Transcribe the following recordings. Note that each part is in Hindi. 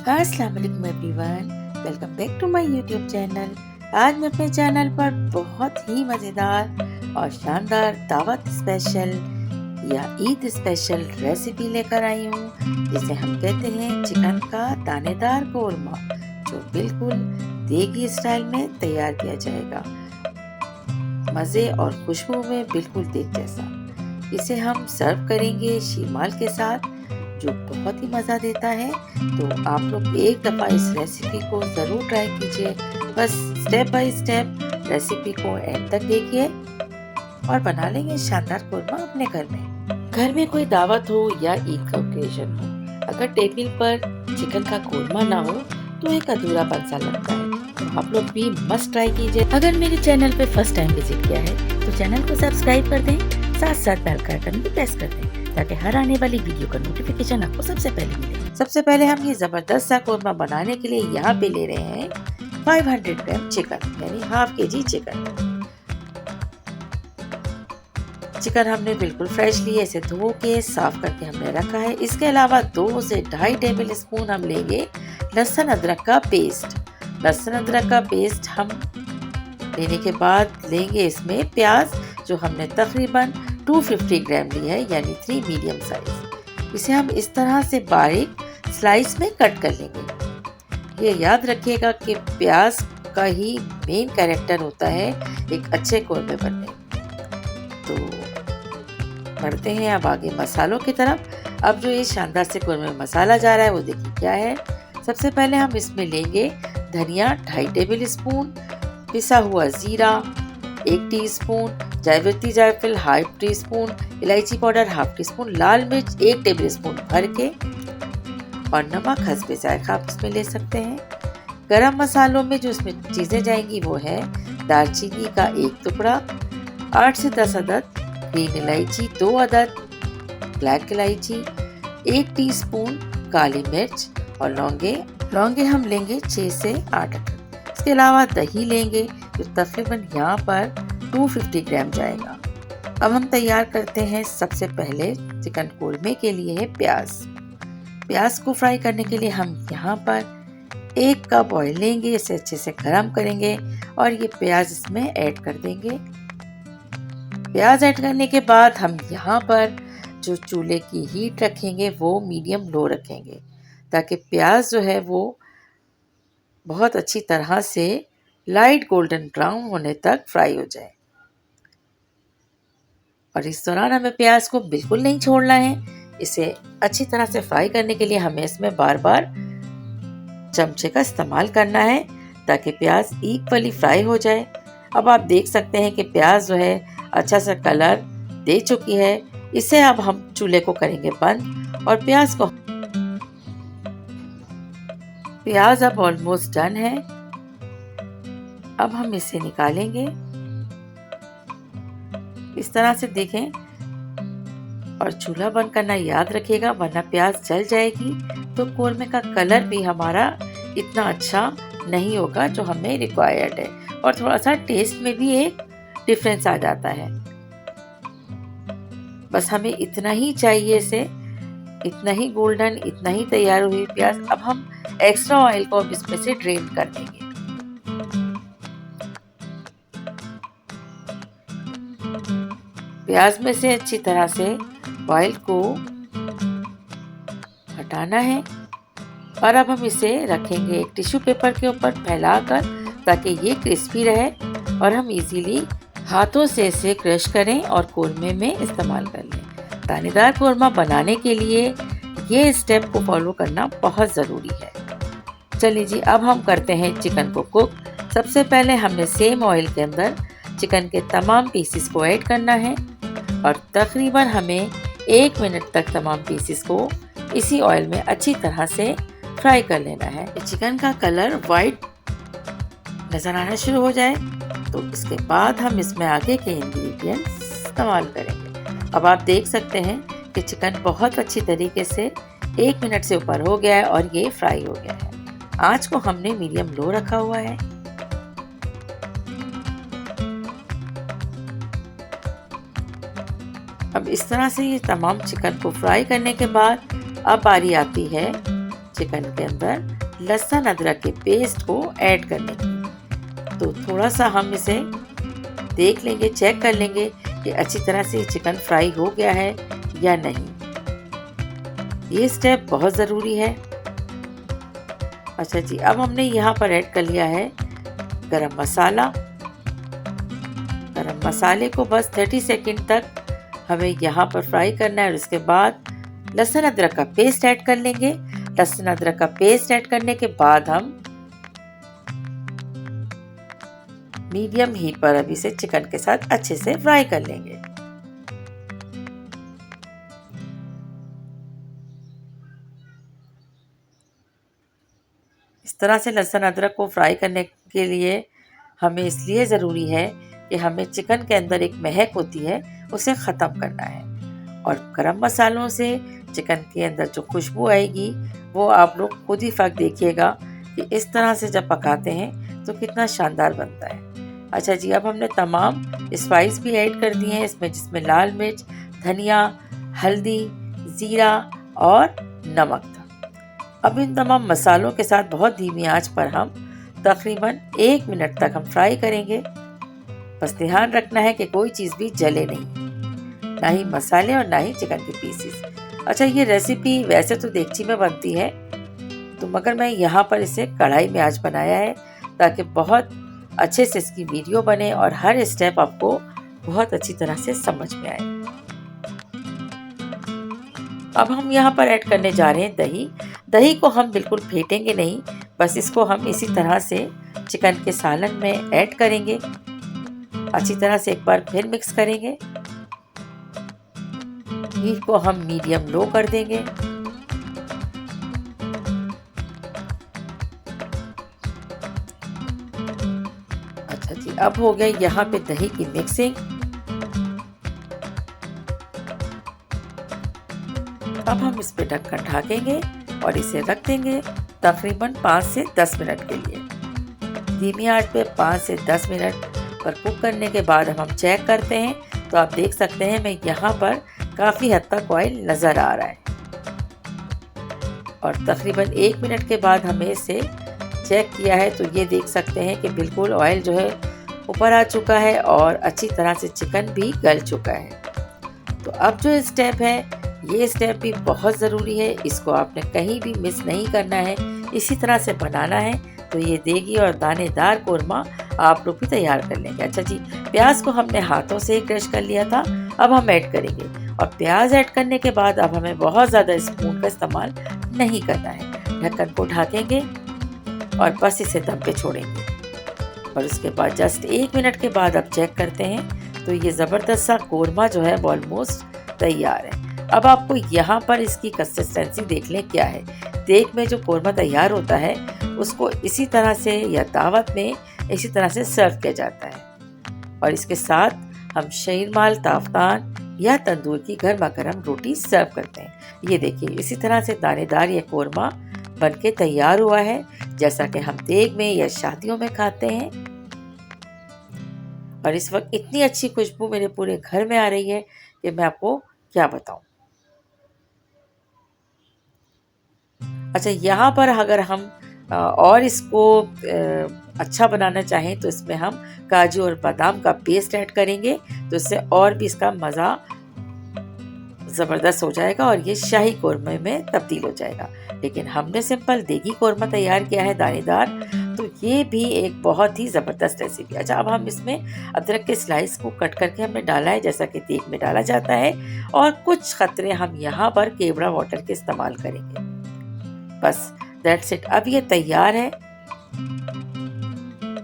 अस्सलाम वालेकुम everyone, welcome back to my YouTube channel. आज मैं अपने चैनल पर बहुत ही मज़ेदार और शानदार दावत स्पेशल या ईद स्पेशल रेसिपी लेकर आई हूँ, जिसे हम कहते हैं चिकन का दानेदार कोरमा, जो बिल्कुल देगी स्टाइल में तैयार किया जाएगा। मज़े और खुशबू में बिल्कुल देग जैसा। इसे हम सर्व करेंगे शीमाल के साथ, जो बहुत ही मज़ा देता है। तो आप लोग एक दफ़ा इस रेसिपी को ज़रूर ट्राई कीजिए। बस स्टेप बाय स्टेप रेसिपी को एंड तक देखिए और बना लेंगे शानदार कोरमा अपने घर में। घर में कोई दावत हो या ईद का ओकेजन हो, अगर टेबल पर चिकन का कोरमा ना हो तो एक अधूरापन सा लगता है। तो आप लोग भी मस्ट ट्राई कीजिए। अगर मेरे चैनल पे फर्स्ट टाइम विजिट किया है तो चैनल को सब्सक्राइब कर दें, साथ साथ बेल का आइकन भी प्रेस कर दें, ताकि हर आने वाली वीडियो का नोटिफिकेशन आपको सबसे पहले मिले। सबसे पहले हम ये जबरदस्त सा कोरमा बनाने के लिए यहाँ पे ले रहे हैं 500 ग्राम चिकन, यानी हाफ केजी चिकन। चिकन हमने बिल्कुल फ्रेश लिया, इसे धो के साफ करके हमने रखा है। इसके अलावा 2 से 2.5 टेबल स्पून हम लेंगे लहसुन अदरक का पेस्ट। लहसुन अदरक का पेस्ट हम लेने के बाद लेंगे इसमें प्याज, जो हमने तकरीबन 250 ग्राम ली है, यानी 3 मीडियम साइज। इसे हम इस तरह से बारीक स्लाइस में कट कर लेंगे। ये याद रखिएगा कि प्याज का ही मेन कैरेक्टर होता है एक अच्छे कोरमे बनने। तो बढ़ते हैं अब आगे मसालों की तरफ। अब जो ये शानदार से कोरमे में मसाला जा रहा है वो देखिए क्या है। सबसे पहले हम इसमें लेंगे धनिया 2.5 टेबल स्पून, पिसा हुआ जीरा 1 टीस्पून, जावित्री जायफल 1/2 टीस्पून, इलायची पाउडर 1/2 टीस्पून, लाल मिर्च 1 टेबल स्पून भर के, और नमक हस्बे जायका आप इसमें ले सकते हैं। गरम मसालों में जो इसमें चीज़ें जाएंगी वो है दालचीनी का 1 टुकड़ा, 8 से 10 अदद ग्रीन इलायची, 2 अदद ब्लैक इलायची, 1 टीस्पून काली मिर्च, और लौंगे हम लेंगे 6 से 8 अदद। इसके अलावा दही लेंगे, जो तकरीबन यहाँ पर 250 ग्राम जाएगा। अब हम तैयार करते हैं सबसे पहले चिकन कोरमे के लिए प्याज। प्याज को फ्राई करने के लिए हम यहाँ पर 1 कप ऑयल लेंगे, इसे अच्छे से गरम करेंगे और ये प्याज इसमें ऐड कर देंगे। प्याज ऐड करने के बाद हम यहाँ पर जो चूल्हे की हीट रखेंगे वो मीडियम लो रखेंगे, ताकि प्याज जो है वो बहुत अच्छी तरह से लाइट गोल्डन ब्राउन होने तक फ्राई हो जाए। और इस दौरान हमें प्याज को बिल्कुल नहीं छोड़ना है। इसे अच्छी तरह से फ्राई करने के लिए हमें इसमें बार बार चमचे का इस्तेमाल करना है, ताकि प्याज इक्वली फ्राई हो जाए। अब आप देख सकते हैं कि प्याज जो है अच्छा सा कलर दे चुकी है। इसे अब हम चूल्हे को करेंगे बंद, और प्याज अब ऑलमोस्ट डन है। अब हम इसे निकालेंगे, इस तरह से देखें, और चूल्हा बंद करना याद रखिएगा, वरना प्याज जल जाएगी तो कोरमे का कलर भी हमारा इतना अच्छा नहीं होगा जो हमें रिक्वायर्ड है, और थोड़ा सा टेस्ट में भी एक डिफरेंस आ जाता है। बस हमें इतना ही चाहिए, इसे इतना ही गोल्डन, इतना ही तैयार हुई प्याज। अब हम एक्स्ट्रा ऑयल को अब इसमें से ड्रेन कर देंगे। प्याज में से अच्छी तरह से ऑयल को हटाना है, और अब हम इसे रखेंगे एक टिश्यू पेपर के ऊपर फैलाकर, ताकि ये क्रिस्पी रहे और हम इजीली हाथों से इसे क्रश करें और कोरमे में इस्तेमाल कर लें। दानेदार कोरमा बनाने के लिए ये स्टेप को फॉलो करना बहुत ज़रूरी है। चलिए जी, अब हम करते हैं चिकन को कुक। सबसे पहले हमने सेम ऑयल के अंदर चिकन के तमाम पीसेस को ऐड करना है, और तकरीबन हमें 1 मिनट तक तमाम पीसेस को इसी ऑयल में अच्छी तरह से फ्राई कर लेना है। चिकन का कलर वाइट नज़र आना शुरू हो जाए तो इसके बाद हम इसमें आगे के इंग्रेडिएंट्स इस्तेमाल करेंगे। अब आप देख सकते हैं कि चिकन बहुत अच्छी तरीके से 1 मिनट से ऊपर हो गया है और ये फ्राई हो गया है। आंच को हमने मीडियम लो रखा हुआ है। अब इस तरह से ये तमाम चिकन को फ्राई करने के बाद अब बारी आती है चिकन के अंदर लहसुन अदरक के पेस्ट को ऐड कर लेंगे। तो थोड़ा सा हम इसे देख लेंगे, चेक कर लेंगे कि अच्छी तरह से चिकन फ्राई हो गया है या नहीं। ये स्टेप बहुत ज़रूरी है। अच्छा जी, अब हमने यहाँ पर ऐड कर लिया है गरम मसाला। गरम मसाले को बस 30 सेकंड तक हमें यहाँ पर फ्राई करना है और उसके बाद लहसुन अदरक का पेस्ट ऐड कर लेंगे। लहसुन अदरक का पेस्ट ऐड करने के बाद हम मीडियम हीट पर अभी से चिकन के साथ अच्छे से फ्राई कर लेंगे। इस तरह से लहसुन अदरक को फ्राई करने के लिए हमें इसलिए ज़रूरी है कि हमें चिकन के अंदर एक महक होती है, उसे ख़त्म करना है। और गरम मसालों से चिकन के अंदर जो खुशबू आएगी वो आप लोग खुद ही फ़र्क देखिएगा कि इस तरह से जब पकाते हैं तो कितना शानदार बनता है। अच्छा जी, अब हमने तमाम स्पाइस भी ऐड कर दिए हैं इसमें, जिसमें लाल मिर्च, धनिया, हल्दी, ज़ीरा और नमक था। अब इन तमाम मसालों के साथ बहुत धीमी आंच पर हम तकरीबन 1 मिनट तक हम फ्राई करेंगे। बस ध्यान रखना है कि कोई चीज़ भी जले नहीं, ना ही मसाले और ना ही चिकन के पीसेस। अच्छा, ये रेसिपी वैसे तो देगची में बनती है, तो मगर मैं यहाँ पर इसे कढ़ाई में आज बनाया है ताकि बहुत अच्छे से इसकी वीडियो बने और हर स्टेप आपको बहुत अच्छी तरह से समझ में आए। अब हम यहाँ पर ऐड करने जा रहे हैं दही। दही को हम बिल्कुल फेंटेंगे नहीं, बस इसको हम इसी तरह से चिकन के सालन में ऐड करेंगे। अच्छी तरह से एक बार फिर मिक्स करेंगे। हीट को हम मीडियम लो कर देंगे। अच्छा जी, अब हो गया यहाँ पे दही की मिक्सिंग। अब हम इस पे ढक्कन ढकेंगे और इसे रख देंगे तकरीबन 5 से 10 मिनट के लिए। धीमी आंच पे 5 से 10 मिनट पर कुक करने के बाद हम चेक करते हैं, तो आप देख सकते हैं मैं यहाँ पर काफ़ी हद तक ऑयल नज़र आ रहा है। और तकरीबन 1 मिनट के बाद हमें इसे चेक किया है तो ये देख सकते हैं कि बिल्कुल ऑयल जो है ऊपर आ चुका है और अच्छी तरह से चिकन भी गल चुका है। तो अब जो स्टेप है, ये स्टेप भी बहुत ज़रूरी है, इसको आपने कहीं भी मिस नहीं करना है, इसी तरह से बनाना है। तो ये देगी और दानेदार कोरमा आप लोग भी तैयार कर लेंगे। अच्छा जी, प्याज को हमने हाथों से क्रश कर लिया था, अब हम ऐड करेंगे। और प्याज ऐड करने के बाद अब हमें बहुत ज़्यादा स्पून का इस्तेमाल नहीं करना है। ढक्कन को ढकेंगे और बस इसे दम पे छोड़ेंगे। और उसके बाद जस्ट 1 मिनट के बाद अब चेक करते हैं तो ये ज़बरदस्त सा कोरमा जो है ऑलमोस्ट तैयार है। अब आपको यहाँ पर इसकी कंसिस्टेंसी देख लें क्या है। देग में जो कोरमा तैयार होता है उसको इसी तरह से या दावत में इसी तरह से सर्व किया जाता है। और इसके साथ हम शीरमाल, ताफ्तान या तंदूर की गर्मा गर्म रोटी सर्व करते हैं। ये देखिए, इसी तरह से दानेदार ये कोरमा बनके तैयार हुआ है, जैसा कि हम देग में या शादियों में खाते हैं। और इस वक्त इतनी अच्छी खुशबू मेरे पूरे घर में आ रही है कि मैं आपको क्या बताऊं। अच्छा, यहाँ पर अगर हम और इसको अच्छा बनाना चाहें तो इसमें हम काजू और बादाम का पेस्ट ऐड करेंगे, तो इससे और भी इसका मज़ा ज़बरदस्त हो जाएगा और ये शाही कोरमे में तब्दील हो जाएगा। लेकिन हमने सिंपल देगी कोरमा तैयार किया है दानेदार, तो ये भी एक बहुत ही ज़बरदस्त रेसिपी। अच्छा, अब हम इसमें अदरक के स्लाइस को कट करके हमने डाला है, जैसा कि देग में डाला जाता है। और कुछ खतरे हम यहाँ पर केवड़ा वाटर के इस्तेमाल करेंगे। बस दैट्स इट। अब ये तैयार है।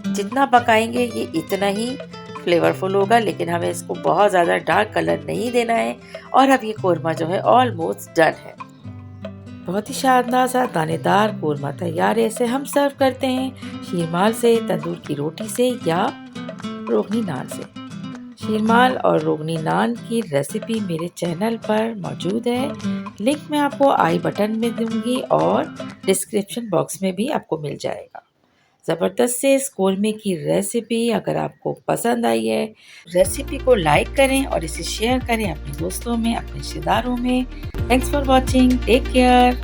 जितना पकाएंगे ये इतना ही फ्लेवरफुल होगा, लेकिन हमें इसको बहुत ज़्यादा डार्क कलर नहीं देना है। और अब ये कोरमा जो है ऑलमोस्ट डन है। बहुत ही शानदार सा दानेदार कोरमा तैयार है। इसे हम सर्व करते हैं शीरमाल से, तंदूर की रोटी से या रोगनी नान से। शीरमाल और रोगनी नान की रेसिपी मेरे चैनल पर मौजूद है। लिंक मैं आपको आई बटन में दूंगी और डिस्क्रिप्शन बॉक्स में भी आपको मिल जाएगा। ज़बरदस्त से इस कोरमे की रेसिपी अगर आपको पसंद आई है, रेसिपी को लाइक करें और इसे शेयर करें अपने दोस्तों में, अपने रिश्तेदारों में। Thanks for watching, take care.